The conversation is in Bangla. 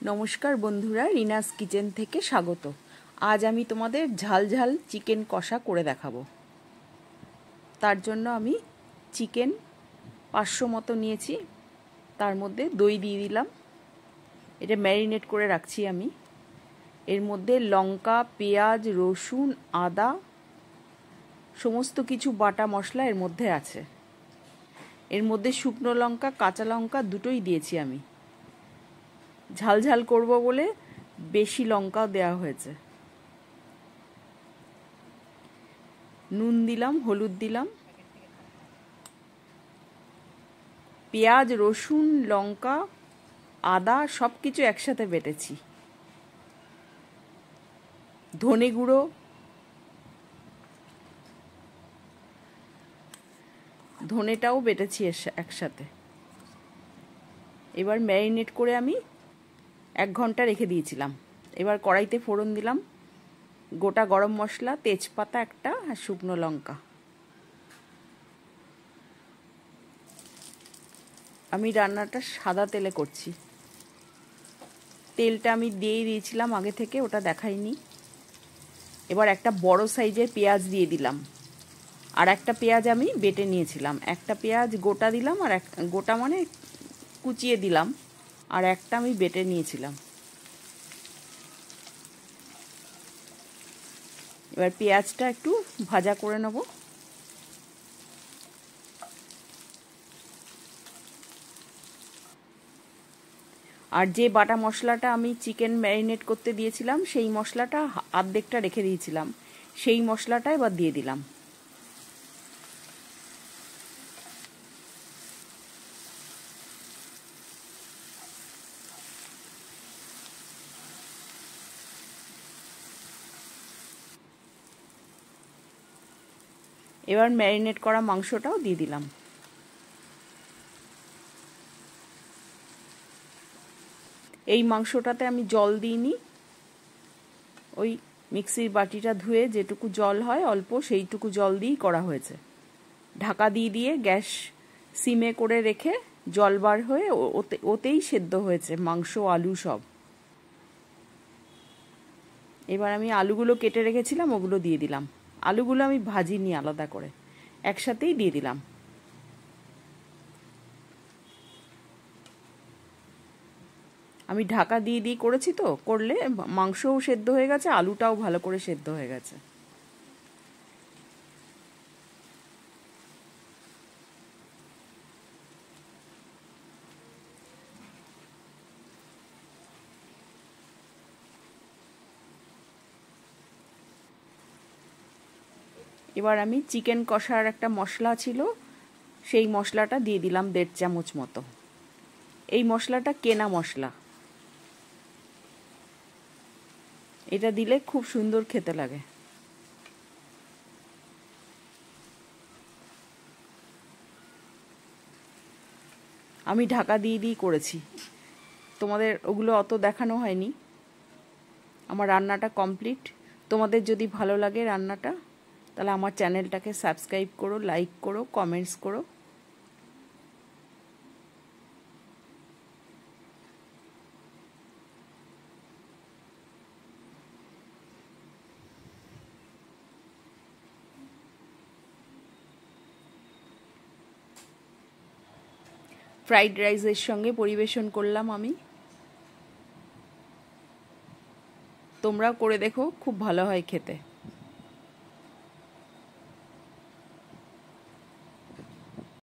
নমস্কার বন্ধুরা, রিনাস কিচেন থেকে স্বাগত। আজ আমি তোমাদের ঝাল ঝাল চিকেন কষা করে দেখাবো। তার জন্য আমি চিকেন 500 মতো নিয়েছি, তার মধ্যে দই দিয়ে দিলাম। এটা ম্যারিনেট করে রাখছি আমি। এর মধ্যে লঙ্কা, পেঁয়াজ, রসুন, আদা সমস্ত কিছু বাটা মশলা এর মধ্যে আছে। এর মধ্যে শুকনো লঙ্কা, কাঁচা লঙ্কা দুটোই দিয়েছি আমি। ঝাল ঝাল করব বলে বেশি লঙ্কাও দেওয়া হয়েছে। নুন দিলাম, হলুদ দিলাম। পেঁয়াজ, রসুন, লঙ্কা, আদা সব কিছু একসাথে বেটেছি। ধনে গুঁড়ো, ধনেটাও বেটেছি একসাথে। এবার ম্যারিনেট করে আমি 1 ঘন্টা রেখে দিয়েছিলাম। এবার কড়াইতে ফোড়ন দিলাম গোটা গরম মশলা, তেজপাতা একটা আর শুকনো লঙ্কা। আমি রান্নাটা সাদা তেলে করছি। তেলটা আমি দিয়ে দিয়েছিলাম আগে থেকে, ওটা দেখাইনি। এবার একটা বড় সাইজের পেঁয়াজ দিয়ে দিলাম, আর একটা পেঁয়াজ আমি বেটে নিয়েছিলাম। একটা পেঁয়াজ গোটা দিলাম, আর গোটা মানে কুচিয়ে দিলাম, আর একটা আমি বেটে নিয়েছিলাম। এবার পেঁয়াজটা একটু ভাজা করে নেব। আর যে বাটা মশলাটা আমি চিকেন ম্যারিনেট করতে দিয়েছিলাম, সেই মশলাটা অর্ধেকটা রেখে দিয়েছিলাম, সেই মশলাটা এবার দিয়ে দিলাম। এবার ম্যারিনেট করা মাংসটাও দিয়ে দিলাম। এই মাংসটাতে আমি জল দিইনি, ওই মিক্সির বাটিটা ধুয়ে যেটুকু জল হয় অল্প, সেইটুকু জল দিয়েই করা হয়েছে। ঢাকা দিয়ে গ্যাস সিমে করে রেখে জল বার হয়ে ওতেই সেদ্ধ হয়েছে মাংস, আলু সব। এবার আমি আলুগুলো কেটে রেখেছিলাম, ওগুলো দিয়ে দিলাম। আলুগুলো আমি ভাজিনি আলাদা করে, একসাথেই দিয়ে দিলাম। আমি ঢাকা দিয়ে করেছি, তো করলে মাংসও সেদ্ধ হয়ে গেছে, আলুটাও ভালো করে সেদ্ধ হয়ে গেছে। এবার আমি চিকেন কষার একটা মশলা ছিল, সেই মশলাটা দিয়ে দিলাম 1.5 চামচ মতো। এই মশলাটা কেনা মশলা, এটা দিলে খুব সুন্দর খেতে লাগে। আমি ঢাকা দিয়ে করেছি, তোমাদের ওগুলো অত দেখানো হয়নি। আমার রান্নাটা কমপ্লিট। তোমাদের যদি ভালো লাগে রান্নাটা, তাহলে আমার চ্যানেলটাকে সাবস্ক্রাইব করো, লাইক করো, কমেন্টস করো। ফ্রাইড রাইসের সঙ্গে পরিবেশন করলাম আমি। তোমরাও করে দেখো, খুব ভালো হয় খেতে।